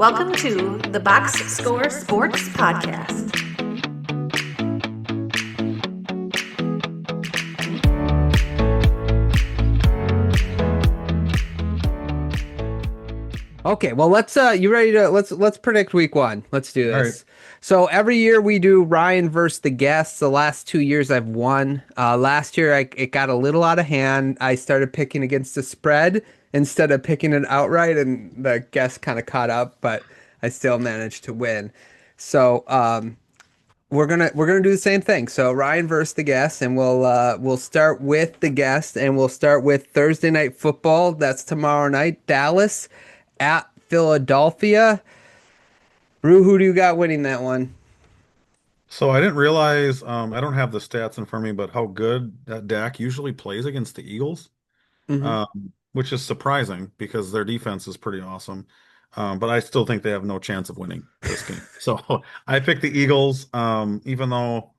Welcome to the Box Score Sports Podcast. Okay, well you ready to let's predict week one. Let's do All right. this. So every year we do Ryan versus the guests. The last 2 years I've won. Last year it got a little out of hand. I started picking against the spread instead of picking it outright, and the guests kind of caught up, but I still managed to win. So we're gonna do the same thing. So Ryan versus the guests, and we'll start with the guest, and we'll start with Thursday night football. That's tomorrow night. Dallas at Philadelphia. Rue, who do you got winning that one? So I didn't realize, I don't have the stats in front of me, but how good that Dak usually plays against the Eagles, Hmm. which is surprising because their defense is pretty awesome. But I still think they have no chance of winning this game. So I picked the Eagles, even though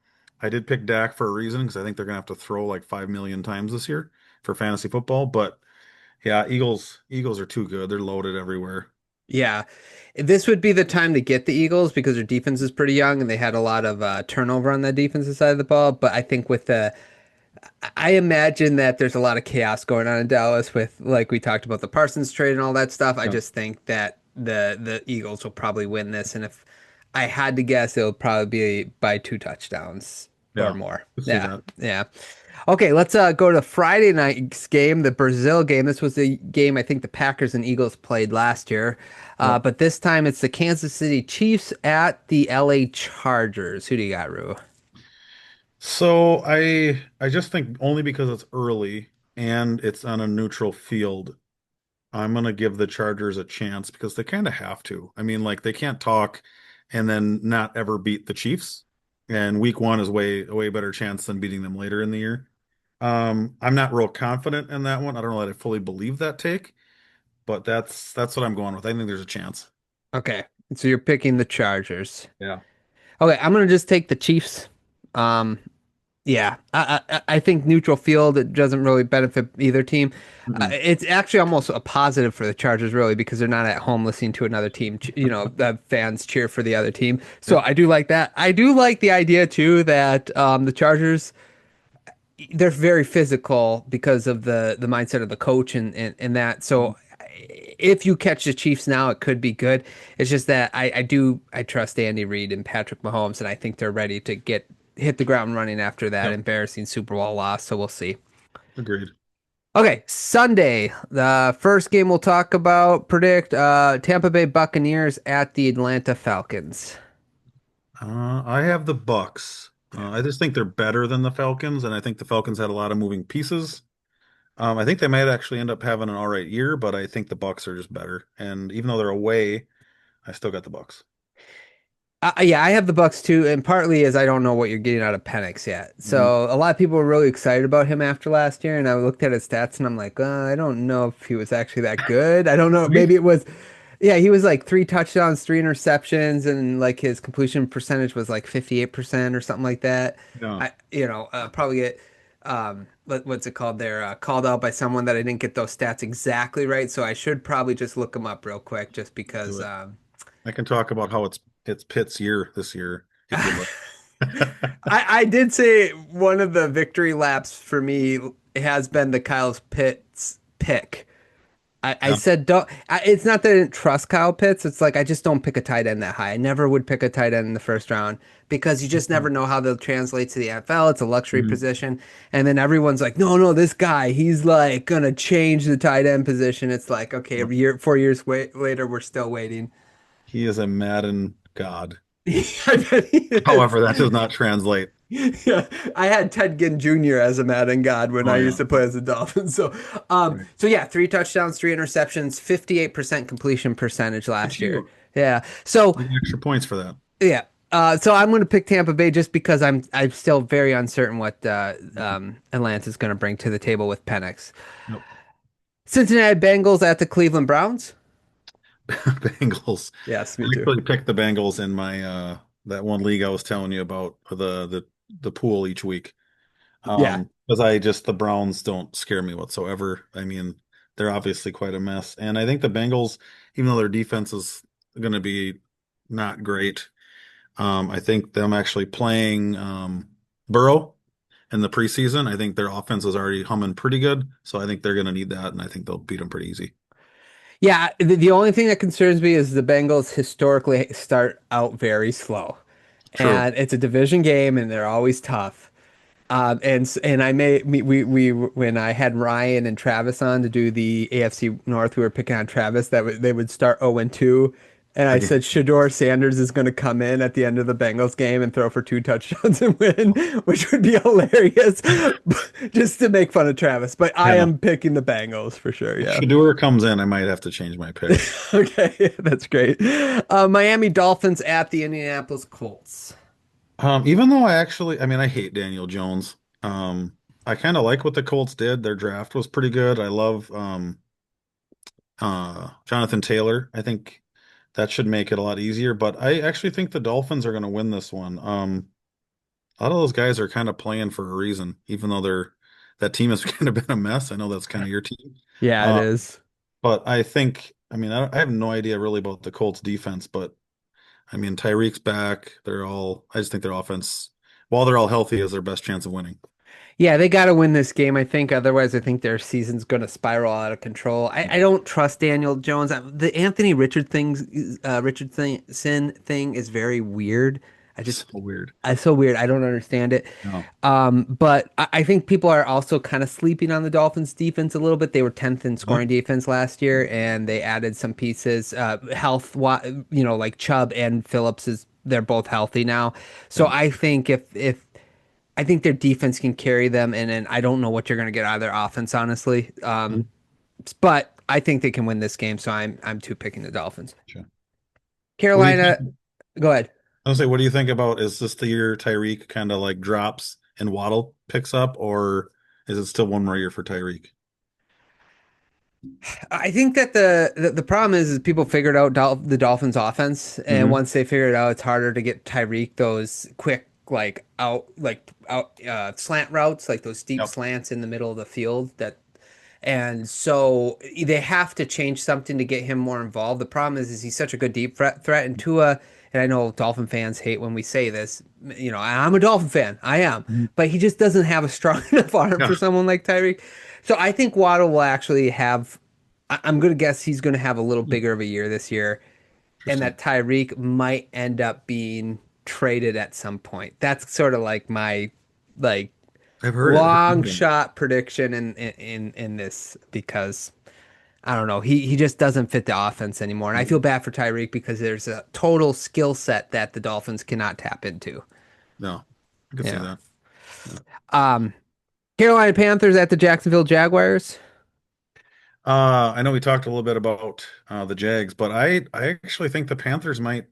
I did pick Dak for a reason because I think they're going to have to throw like 5 million times this year for fantasy football. But yeah, Eagles are too good. They're loaded everywhere. Yeah, this would be the time to get the Eagles because their defense is pretty young and they had a lot of turnover on the defensive side of the ball. But I think I imagine that there's a lot of chaos going on in Dallas with, like we talked about, the Parsons trade and all that stuff. I Yeah, just think that the Eagles will probably win this, and if I had to guess, it'll probably be by 2 touchdowns or yeah, more. let's see Yeah, that. yeah. Okay, let's go to Friday night's game, the Brazil game. This was the game I think the Packers and Eagles played last year, Yep. but this time it's the Kansas City Chiefs at the LA Chargers. Who do you got, Rue? So I just think only because it's early and it's on a neutral field, I'm gonna give the Chargers a chance because they kind of have to. I mean, like they can't talk and then not ever beat the Chiefs. And week one is a way better chance than beating them later in the year. I'm not real confident in that one. I don't know that I fully believe that take, but that's what I'm going with. I think there's a chance. Okay, so you're picking the Chargers. Yeah. Okay, I'm gonna just take the Chiefs. Um, yeah, I think neutral field it doesn't really benefit either team. Mm-mm. It's actually almost a positive for the Chargers, really, because they're not at home listening to another team. The fans cheer for the other team. So Yep. I do like that. I do like the idea too that the Chargers they're very physical because of the mindset of the coach and that. So if you catch the Chiefs now, it could be good. It's just that I trust Andy Reid and Patrick Mahomes, and I think they're ready to hit the ground running after that Yep. embarrassing Super Bowl loss. So we'll see. Agreed. Okay, Sunday, the first game we'll talk about, predict Tampa Bay Buccaneers at the Atlanta Falcons. I have the Bucks. I just think they're better than the Falcons, and I think the Falcons had a lot of moving pieces. I think they might actually end up having an all right year, but I think the Bucks are just better. And even though they're away, I still got the Bucks. Yeah, I have the Bucks too, and partly is I don't know what you're getting out of Penix yet. Mhm. So a lot of people were really excited about him after last year, and I looked at his stats and I'm like, I don't know if he was actually that good. I don't know. Right? Maybe it was, yeah, he was like 3 touchdowns, 3 interceptions, and like his completion percentage was like 58% or something like that. Yeah, Probably get what's it called there? Called out by someone that I didn't get those stats exactly right. So I should probably just look him up real quick, just because. do it. I can talk about how it's Pitt's year this year if you'd like. I did say one of the victory laps for me has been the Kyle Pitts pick. I Yeah. said don't. It's not that I didn't trust Kyle Pitts. It's like I just don't pick a tight end that high. I never would pick a tight end in the first round because you just never know how they'll translate to the NFL. It's a luxury Mhm. position, and then everyone's like, no, no, this guy, he's like gonna change the tight end position. It's like okay, Yep. every year, 4 years later, we're still waiting. He is a Madden god. I bet he is. However, that does not translate. Yeah, I had Ted Ginn Jr. as a Madden God when Oh I yeah. used to play as a Dolphin. Right. So yeah, 3 touchdowns, 3 interceptions, 58% completion percentage Look at last year. you. Yeah. So You get extra points for that. yeah. So I'm going to pick Tampa Bay just because I'm still very uncertain what Atlanta's going to bring to the table with Penix. Nope. Cincinnati Bengals at the Cleveland Browns. Bengals. Yes, I me too. actually picked the Bengals in my that one league I was telling you about the pool each week. Yeah. Because I just the Browns don't scare me whatsoever. I mean, they're obviously quite a mess. And I think the Bengals, even though their defense is going to be not great. I think them actually playing Burrow in the preseason, I think their offense is already humming pretty good. So I think they're going to need that, and I think they'll beat them pretty easy. Yeah, the only thing that concerns me is the Bengals historically start out very slow. True. And it's a division game and they're always tough. And I may we when I had Ryan and Travis on to do the AFC North, we were picking on Travis that they would start 0 and 2. And I Again, said Shador Sanders is going to come in at the end of the Bengals game and throw for 2 touchdowns and win, which would be hilarious, just to make fun of Travis. But I yeah. am picking the Bengals for sure. If Yeah. Shador comes in, I might have to change my pick. Okay, that's great. Miami Dolphins at the Indianapolis Colts. Even though I mean, I hate Daniel Jones. I kind of like what the Colts did. Their draft was pretty good. I love Jonathan Taylor. I think that should make it a lot easier. But I actually think the Dolphins are going to win this one. A lot of those guys are kind of playing for a reason, even though that team has kind of been a mess. I know that's kind of your team. Yeah, it Uh, is. but I mean, I have no idea really about the Colts defense, but I mean, Tyreek's back. I just think their offense, while they're all healthy, is their best chance of winning. Yeah, they got to win this game, I think. Otherwise, I think their season's going to spiral out of control. I don't trust Daniel Jones. The Anthony Richardson thing is very weird. I just, So weird. it's so weird. I don't understand it. No. But I think people are also kind of sleeping on the Dolphins defense a little bit. They were 10th in What? scoring defense last year, and they added some pieces. Like Chubb and Phillips they're both healthy now. So Yeah. I think if I think their defense can carry them, and then I don't know what you're going to get out of their offense, honestly. Mhm. But I think they can win this game, so I'm too picking the Dolphins. Sure. What do you Carolina, think? go ahead. I'll say, what do you think about is this the year Tyreek kind of like drops and Waddle picks up, or is it still one more year for Tyreek? I think that the problem is people figured out the Dolphins' offense, and Hmm. once they figure it out, it's harder to get Tyreek those quick out slant routes, like those deep Yep. slants in the middle of the field that. And so they have to change something to get him more involved. The problem is he's such a good deep threat. And Tua, and I know Dolphin fans hate when we say this. I'm a Dolphin fan. I am, Mhm. but he just doesn't have a strong enough arm Yeah. for someone like Tyreek. So I think Waddle will actually have. I'm going to guess he's going to have a little bigger of a year this year, and Interesting. that Tyreek might end up being traded at some point. That's sort of like my like I've heard long that. shot prediction in this because I don't know. He just doesn't fit the offense anymore. And I feel bad for Tyreek because there's a total skill set that the Dolphins cannot tap into. No, I could see Yeah. that. Yeah. Um, Carolina Panthers at the Jacksonville Jaguars. I know we talked a little bit about the Jags, but I actually think the Panthers might.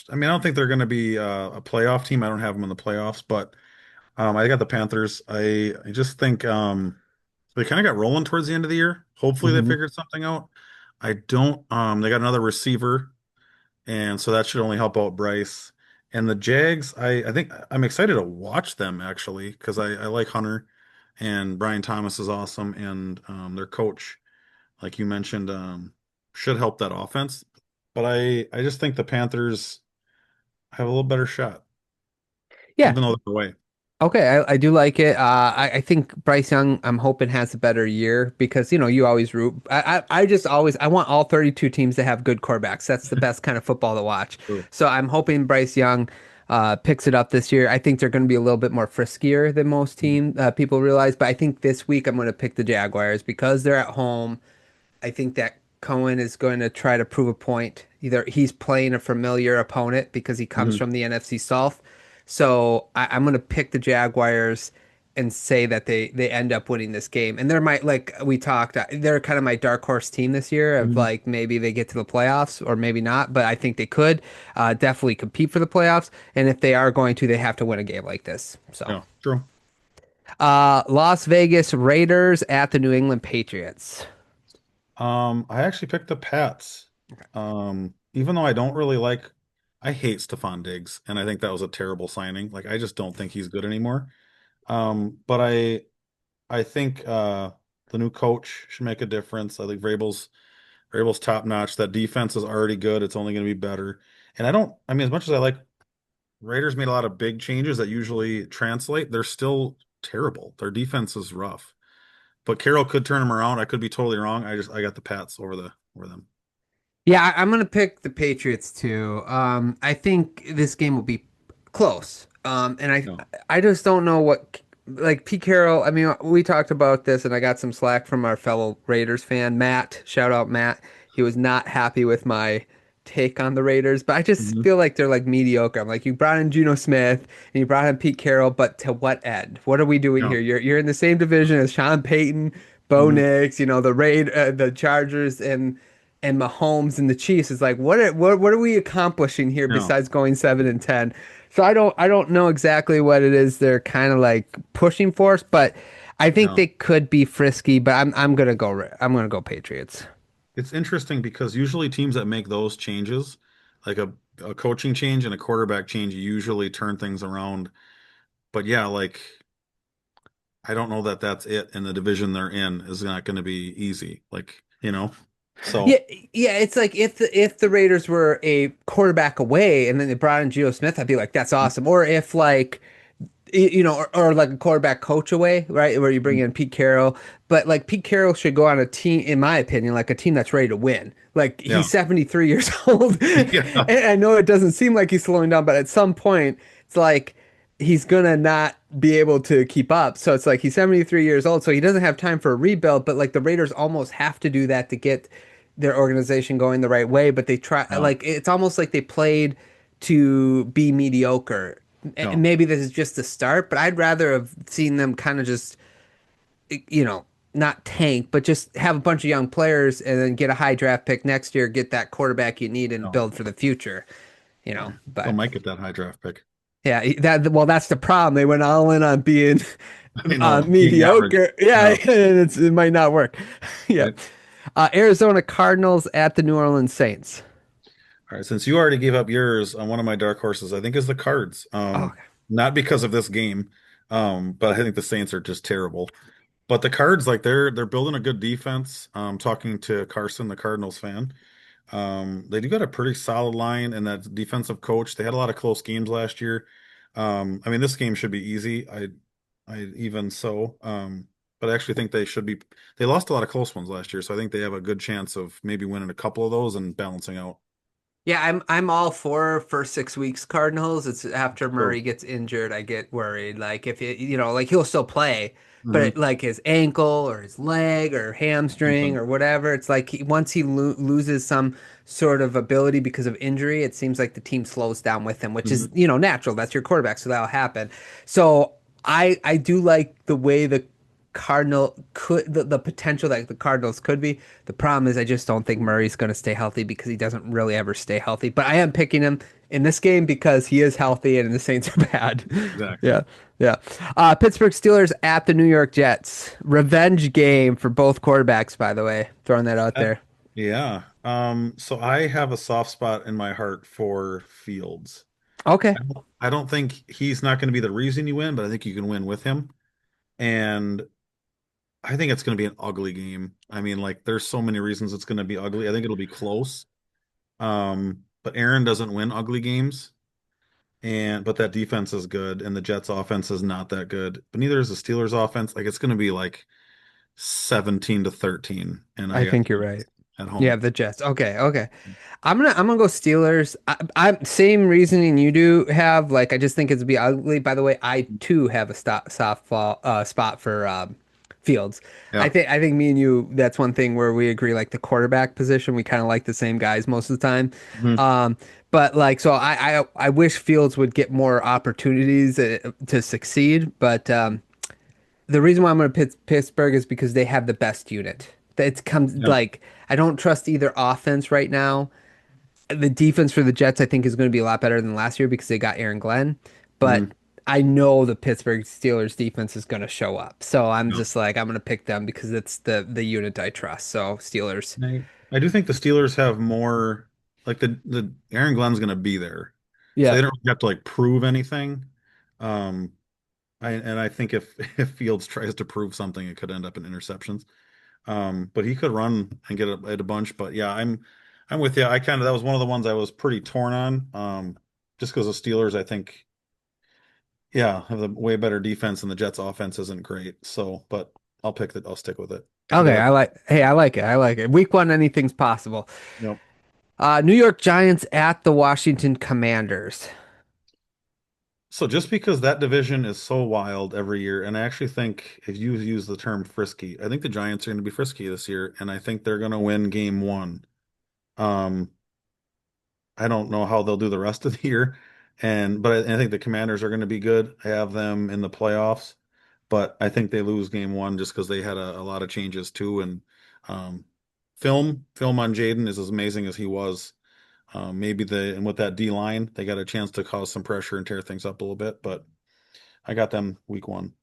I mean, I don't think they're going to be a playoff team. I don't have them in the playoffs, but I got the Panthers. I just think they kind of got rolling towards the end of the year. Hopefully, they Hmm. figured something out. I don't. They got another receiver, and so that should only help out Bryce. And the Jags, I think I'm excited to watch them actually because I like Hunter, and Brian Thomas is awesome, and their coach, like you mentioned, should help that offense. But I just think the Panthers have a little better shot, Yeah. even though they're away. Okay, I do like it. I think Bryce Young, I'm hoping has a better year because you always root. I just always I want all 32 teams to have good quarterbacks. That's the best kind of football to watch. True. So I'm hoping Bryce Young picks it up this year. I think they're going to be a little bit more friskier than most people realize. But I think this week I'm going to pick the Jaguars because they're at home. I think that Cohen is going to try to prove a point. Either he's playing a familiar opponent because he comes Mhm. from the NFC South. So I'm going to pick the Jaguars and say that they end up winning this game. And they're like we talked, they're kind of my dark horse team this year of Mhm. like maybe they get to the playoffs or maybe not. But I think they could definitely compete for the playoffs. And if they are going to, they have to win a game like this. So Yeah, true. Las Vegas Raiders at the New England Patriots. I actually picked the Pats. Even though I don't really like, I hate Stephon Diggs, and I think that was a terrible signing. Like, I just don't think he's good anymore. But I think the new coach should make a difference. I think Vrabel's Vrabel's top notch. That defense is already good. It's only going to be better. And I mean, as much as I like Raiders made a lot of big changes that usually translate, they're still terrible. Their defense is rough. But Carroll could turn them around. I could be totally wrong. I got the Pats over them. Yeah, I'm gonna pick the Patriots too. I think this game will be close. And No. I just don't know what like Pete Carroll. I mean, we talked about this, and I got some slack from our fellow Raiders fan, Matt. Shout out Matt. He was not happy with my take on the Raiders, but I just Hmm. feel like they're like mediocre. I'm like, you brought in Geno Smith and you brought in Pete Carroll, but to what end? What are we doing here? No. You're in the same division as Sean Payton, Bo Hmm. Nix, the Chargers and Mahomes and the Chiefs. Is like what are we accomplishing here No. besides going 7-10? So I don't know exactly what it is they're kind of like pushing for us, but I think No. they could be frisky. But I'm gonna go Patriots. It's interesting because usually teams that make those changes, like a coaching change and a quarterback change, usually turn things around. But yeah, like I don't know that that's it, and the division they're in is not going to be easy. Yeah, So yeah, it's like if the Raiders were a quarterback away and then they brought in Geno Smith, I'd be like, that's awesome. Or if like or like a quarterback coach away, right? Where you bring in Pete Carroll. But like Pete Carroll should go on a team, in my opinion, like a team that's ready to win. Like he's yeah, 73 years old. yeah, And I know it doesn't seem like he's slowing down, but at some point, it's like he's gonna not be able to keep up. So it's like he's 73 years old, so he doesn't have time for a rebuild. But like the Raiders almost have to do that to get their organization going the right way. But they try, no, like it's almost like they played to be mediocre. And no, maybe this is just the start, but I'd rather have seen them kind of just, you know, not tank, but just have a bunch of young players and then get a high draft pick next year, get that quarterback you need and no. build for the future, Still But might get that high draft pick. yeah, that's the problem. They went all in on being I know, being average. mediocre. Yeah, Yeah, and it might not work. Yeah. right. Arizona Cardinals at the New Orleans Saints. All right. Since you already gave up yours on one of my dark horses, I think is the Cards. Oh, Not because of this game, but I think the Saints are just terrible. But the Cards, like they're building a good defense. Talking to Carson, the Cardinals fan. They do got a pretty solid line and that defensive coach. They had a lot of close games last year. I mean, this game should be easy. I even so. But I actually think they should be. They lost a lot of close ones last year, so I think they have a good chance of maybe winning a couple of those and balancing out. yeah, I'm all for first 6 weeks Cardinals. It's after So, Murray gets injured, I get worried. Like if like he'll still play, but mhm, like his ankle or his leg or hamstring something. or whatever, it's like once he loses some sort of ability because of injury, it seems like the team slows down with him, which is Mhm. natural. That's your quarterback, so that'll happen. So I do like the way the potential that the Cardinals could be. The problem is I just don't think Murray's going to stay healthy because he doesn't really ever stay healthy. But I am picking him in this game because he is healthy and the Saints are bad. Exactly. Yeah. Yeah. Pittsburgh Steelers at the New York Jets. Revenge game for both quarterbacks, by the way. Throwing that out Uh, there. yeah. So I have a soft spot in my heart for Fields. Okay. I don't think he's not going to be the reason you win, but I think you can win with him. And I think it's going to be an ugly game. I mean, like, there's so many reasons it's going to be ugly. I think it'll be close. But Aaron doesn't win ugly games, and but that defense is good, and the Jets' offense is not that good. But neither is the Steelers' offense. Like, it's going to be like 17-13, and I I got think you're right. Jets at Yeah, home. the Jets. Okay, okay. I'm gonna go Steelers. I'm same reasoning you do have. Like I just think it's be ugly. By the way, I too have a softball spot for Fields. I Yeah. think I think me and you. That's one thing where we agree. Like the quarterback position, we kind of like the same guys most of the time. Mhm. But like so, I wish Fields would get more opportunities to succeed. But the reason why I'm going to pick Pittsburgh is because they have the best unit. It comes Yeah. like I don't trust either offense right now. The defense for the Jets, I think, is going to be a lot better than last year because they got Aaron Glenn. But Mhm. I know the Pittsburgh Steelers defense is going to show up. So I'm Yeah. just like I'm going to pick them because it's the unit I trust. So Steelers. I do think the Steelers have more like the Aaron Glenn's going to be there, so Yeah. they don't have to like prove anything. Um, and I think if if Fields tries to prove something, it could end up in interceptions. But he could run and get at a bunch. But yeah, I'm with you. I kind of that was one of the ones I was pretty torn on. Just because the Steelers, I think, yeah, have a way better defense and the Jets offense isn't great. So, but I'll stick with it. I Okay, gotta, hey, I like it. I like it. Week one, anything's possible. yep. New York Giants at the Washington Commanders. So just because that division is so wild every year, and I actually think if you use the term frisky, I think the Giants are going to be frisky this year, and I think they're going to win game one. Um, I don't know how they'll do the rest of the year, but I think the Commanders are going to be good. I have them in the playoffs, but I think they lose game one just because they had a lot of changes too. And um, film on Jaden is as amazing as he was. Maybe and with that D line, they got a chance to cause some pressure and tear things up a little bit, but I got them week one.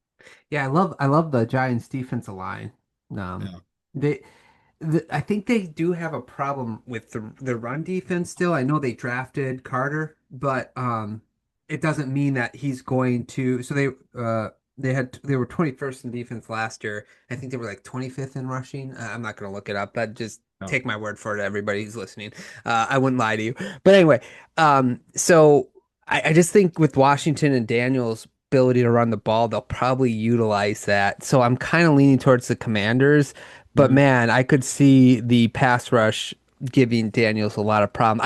Yeah, I love the Giants defensive line. Um, Yeah. they I think they do have a problem with the run defense still. I know they drafted Carter, but it doesn't mean that he's going to. So they were 21st in defense last year. I think they were like 25th in rushing. I'm not going to look it up, but just Yeah. take my word for it, everybody who's listening. I wouldn't lie to you. But anyway, so I just think with Washington and Daniels' ability to run the ball, they'll probably utilize that. So I'm kind of leaning towards the Commanders. But Mhm. man, I could see the pass rush giving Daniels a lot of problem.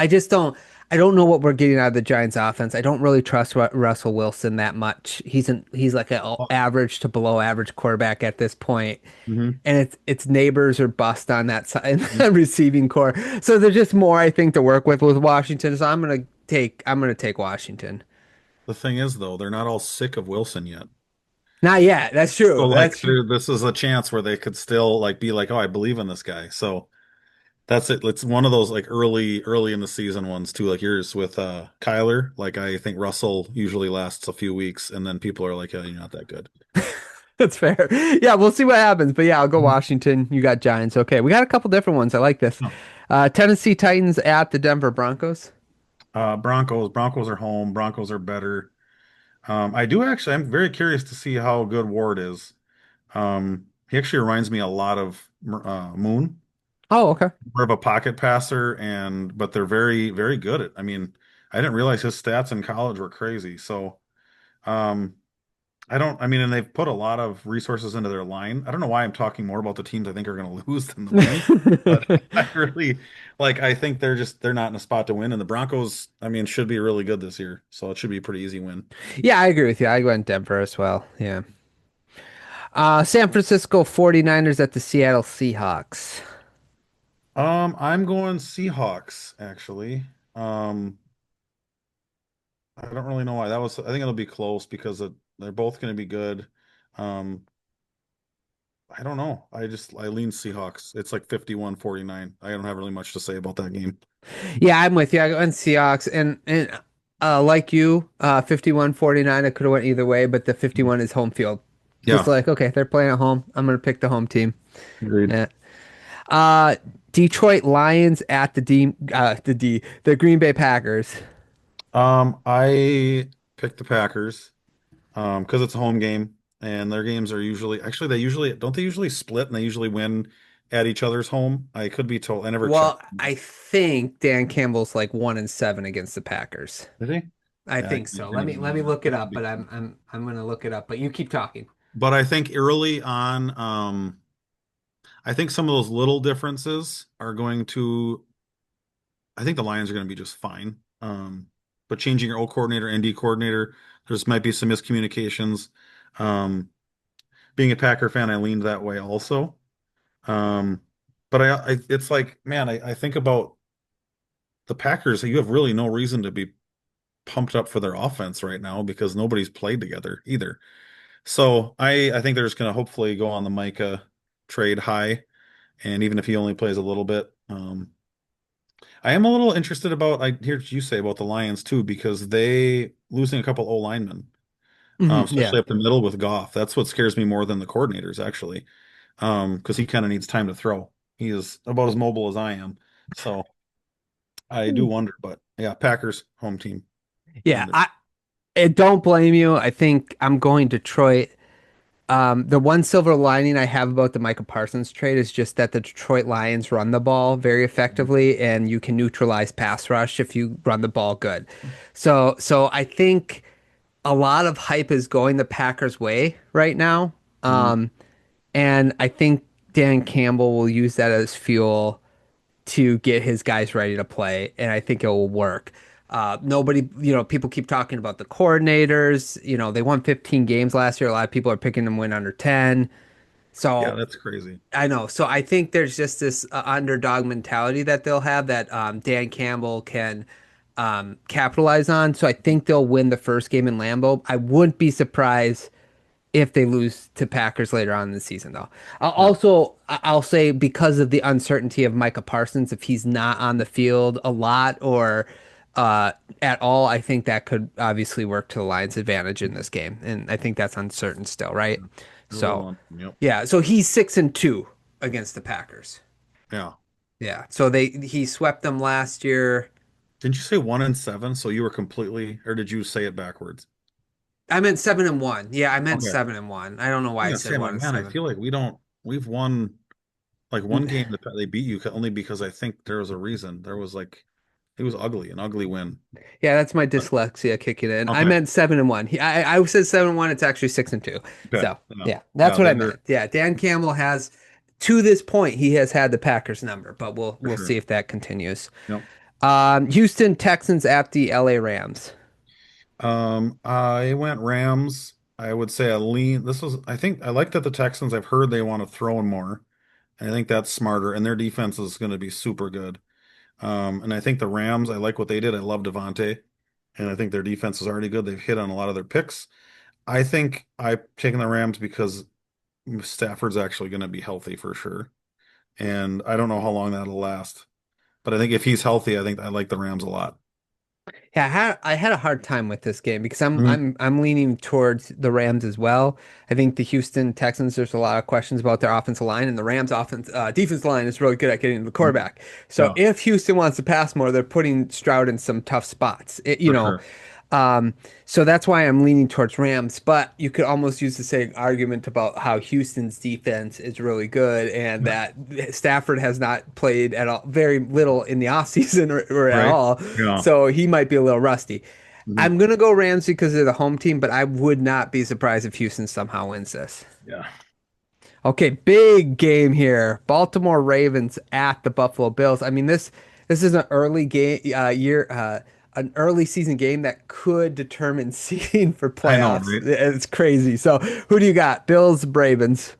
I don't know what we're getting out of the Giants offense. I don't really trust Russell Wilson that much. He's like an Well, average to below average quarterback at this point. mhm. And it's neighbors or bust on that side receiving core. So there's just more I think to work with Washington. So I'm gonna take Washington. The thing is, though, they're not all sick of Wilson yet. Not yet. That's So true. like That's true. this is a chance where they could still like be like, oh, I believe in this guy. So that's it. It's one of those like early in the season ones too, like yours with Kyler. Like I think Russell usually lasts a few weeks and then people are like, yeah, you're not that good. That's fair. Yeah, we'll see what happens. But yeah, I'll go Mhm. Washington. You got Giants. Okay, we got a couple different ones. I like this. Oh. Tennessee Titans at the Denver Broncos. Broncos are home. Broncos are better. I do actually. I'm very curious to see how good Ward is. He actually reminds me a lot of Moon, Oh, okay. more of a pocket passer, and but they're very good at. I mean, I didn't realize his stats in college were crazy. So, um, I don't. I mean, and they've put a lot of resources into their line. I don't know why I'm talking more about the teams I think are going to lose than the win, but I really like. I think they're not in a spot to win, and the Broncos. I mean, should be really good this year, so it should be a pretty easy win. Yeah, I agree with you. I went Denver as well. Yeah. San Francisco 49ers at the Seattle Seahawks. I'm going Seahawks actually. Um, I don't really know why. I think it'll be close because they're both going to be good. Um, I don't know. I lean Seahawks. It's like 51-49. I don't have really much to say about that game. Yeah, I'm with you. I went Seahawks and like you, 51-49. I could have went either way, but the 51 is home field. Just Yeah, like, okay, they're playing at home. I'm gonna pick the home team. agreed. Yeah. Uh, Detroit Lions at the Green Bay Packers. I picked the Packers because it's a home game and their games are usually actually they usually don't they usually split and they usually win at each other's home. I could be told. I never checked. Well, I think Dan Campbell's like 1-7 against the Packers. Did he? I Yeah, I think so. didn't Let me even let know me that. look it That could up, be but true. I'm gonna look it up. But you keep talking. But I think early on, I think some of those little differences are going to. I think the Lions are going to be just fine. But changing your O coordinator and D coordinator, there's might be some miscommunications. Um, being a Packer fan, I leaned that way also. Um, but it's like, man, I think about the Packers. You have really no reason to be pumped up for their offense right now because nobody's played together either. So I think they're just going to hopefully go on the Micah trade high, and even if he only plays a little bit, I am a little interested about. I hear what you say about the Lions too because they losing a couple O linemen, Mhm, yeah. especially up the middle with Goff. That's what scares me more than the coordinators actually, because he kind of needs time to throw. He is about as mobile as I am, so I do wonder. But yeah, Packers home team Yeah, win. I don't blame you. I think I'm going Detroit. The one silver lining I have about the Micah Parsons trade is just that the Detroit Lions run the ball very effectively, and you can neutralize pass rush if you run the ball good. So I think a lot of hype is going the Packers' way right now. Mhm. And I think Dan Campbell will use that as fuel to get his guys ready to play, and I think it will work. Nobody, people keep talking about the coordinators. They won 15 games last year. A lot of people are picking them win under 10. Yeah, So that's crazy. I know. So I think there's just this underdog mentality that they'll have that Dan Campbell can capitalize on. So I think they'll win the first game in Lambeau. I wouldn't be surprised if they lose to Packers later on in the season, though. Yeah. I'll say because of the uncertainty of Micah Parsons, if he's not on the field a lot or uh, at all, I think that could obviously work to the Lions' advantage in this game, and I think that's uncertain still, right? A little So, on. Yep. yeah, so he's 6-2 against the Packers. Yeah. Yeah, so he swept them last year. Didn't you say 1-7? So you were completely, or did you say it backwards? I meant 7-1. Yeah, I meant Okay. 7-1. I don't know I'm why I gonna said say, I'm one like, and man, I seven. feel like we've won like one game that they beat you only because I think there was a reason. There was like, it was ugly, an ugly win. Yeah, that's my But dyslexia kicking in. I okay. meant 7-1. I said 7-1. It's actually 6-2. Okay. So Yeah. yeah, that's Yeah, what I they're meant. Yeah, Dan Campbell has, to this point, he has had the Packers number, but we'll for we'll see sure. if that continues. Yep. Houston Texans at the LA Rams. I went Rams. I would say I lean. I think I like that the Texans, I've heard they want to throw in more. I think that's smarter, and their defense is going to be super good. And I think the Rams, I like what they did. I love Devontae, and I think their defense is already good. They've hit on a lot of their picks. I think I've taken the Rams because Stafford's actually going to be healthy for sure. And I don't know how long that'll last. But I think if he's healthy, I think I like the Rams a lot. Yeah, I had a hard time with this game because I'm Mhm. I'm I'm leaning towards the Rams as well. I think the Houston Texans, there's a lot of questions about their offensive line, and the Rams defense line is really good at getting to the quarterback. So Yeah, if Houston wants to pass more, they're putting Stroud in some tough spots. for sure. Um, so that's why I'm leaning towards Rams. But you could almost use the same argument about how Houston's defense is really good and Yeah. that Stafford has not played at all, very little in the offseason or at Right? all. Yeah. So he might be a little rusty. Mhm. I'm gonna go Rams because they're the home team, but I would not be surprised if Houston somehow wins this. Yeah. Okay, big game here. Baltimore Ravens at the Buffalo Bills. I mean, this is an early game an early season game that could determine seeding for I know, playoffs. right? It's crazy. So, who do you got? Bills, Ravens.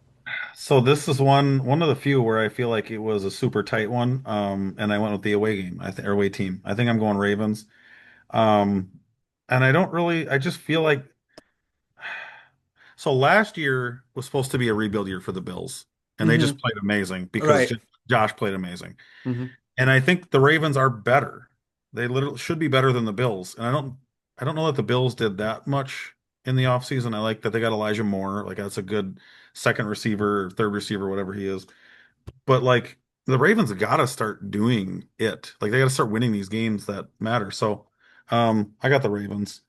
So this is one of the few where I feel like it was a super tight one. And I went with the away game, I think, or away team. I think I'm going Ravens. Um, and I don't really, I just feel like so last year was supposed to be a rebuild year for the Bills, and they just Hmm. played amazing because Right. Josh played amazing. Hmm. And I think the Ravens are better. They literally should be better than the Bills. And I don't know that the Bills did that much in the offseason. I like that they got Elijah Moore. Like that's a good second receiver, third receiver, whatever he is. But like the Ravens got to start doing it. Like they got to start winning these games that matter. So I got the Ravens.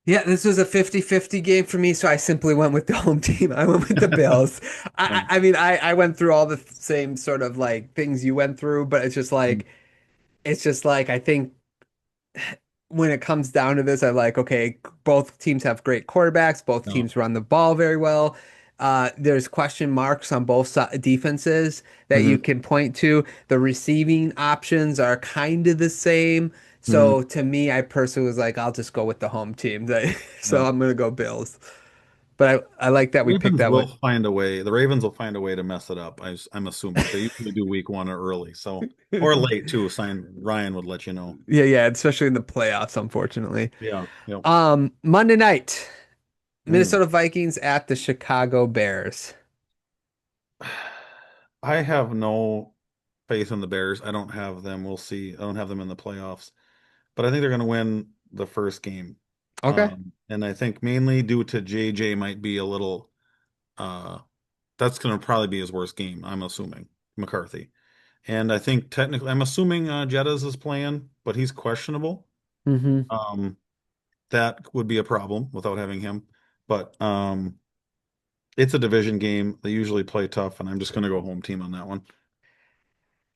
Yeah, this was a 50-50 game for me, so I simply went with the home team. I went with the Bills. Yeah. I mean, I went through all the same sort of like things you went through, but it's just like I think when it comes down to this, I like, okay, both teams have great quarterbacks, both No. teams run the ball very well. There's question marks on both defenses that you Hmm. can point to. The receiving options are kind of the same. Hmm. So to me, I personally was like, I'll just go with the home team. So No. I'm gonna go Bills. But I like that we picked Ravens that one. will find a way. The Ravens will find a way to mess it up. I'm assuming they usually do week one or early, so or late too. Sign Ryan would let you know. Yeah, yeah, especially in the playoffs, unfortunately. Yeah, yeah. Monday night, Mm. Minnesota Vikings at the Chicago Bears. I have no faith in the Bears. I don't have them. We'll see. I don't have them in the playoffs, but I think they're going to win the first game. Okay. And I think mainly due to JJ might be a little. Uh, that's going to probably be his worst game. I'm assuming McCarthy, and I think technically, I'm assuming Jettas is playing, but he's questionable. Hmm. Um, that would be a problem without having him. but it's a division game. They usually play tough, and I'm just going to go home team on that one.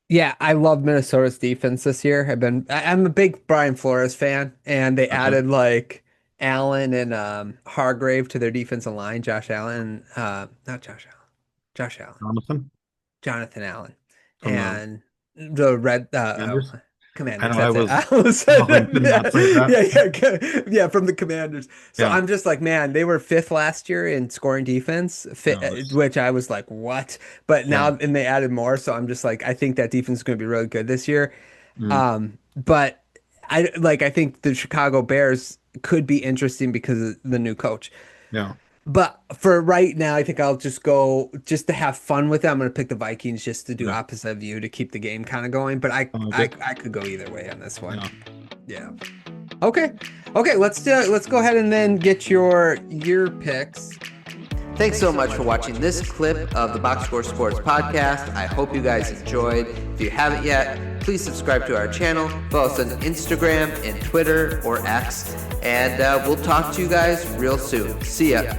Yeah, I love Minnesota's defense this year. I'm a big Brian Flores fan, and they Gotcha. added like Allen and Hargrave to their defensive line. Josh Allen, not Josh Allen, Josh Allen. Jonathan Jonathan Allen, from the and the Commanders. I Commanders. know I That's it. was. I almost said Oh, I did not say that. yeah, from the Commanders. So Yeah. I'm just like, man, they were fifth last year in scoring defense, No, that's which I was like, what? But yeah. now, and they added more, so I'm just like, I think that defense is going to be really good this year. Mm, But I think the Chicago Bears could be interesting because of the new coach. yeah. But for right now, I think I'll just go just to have fun with it. I'm going to pick the Vikings just to do Yeah. opposite of you to keep the game kind of going. But I, I like I it. I could go either way on this one. Yeah. Yeah. Okay. Okay. Let's go ahead and then get your picks. Thanks so much for watching this clip of the Box Score Sports podcast. I hope you guys enjoyed. If you haven't yet, please subscribe to our channel. Follow us on Instagram and Twitter or X. And we'll talk to you guys real soon. See ya.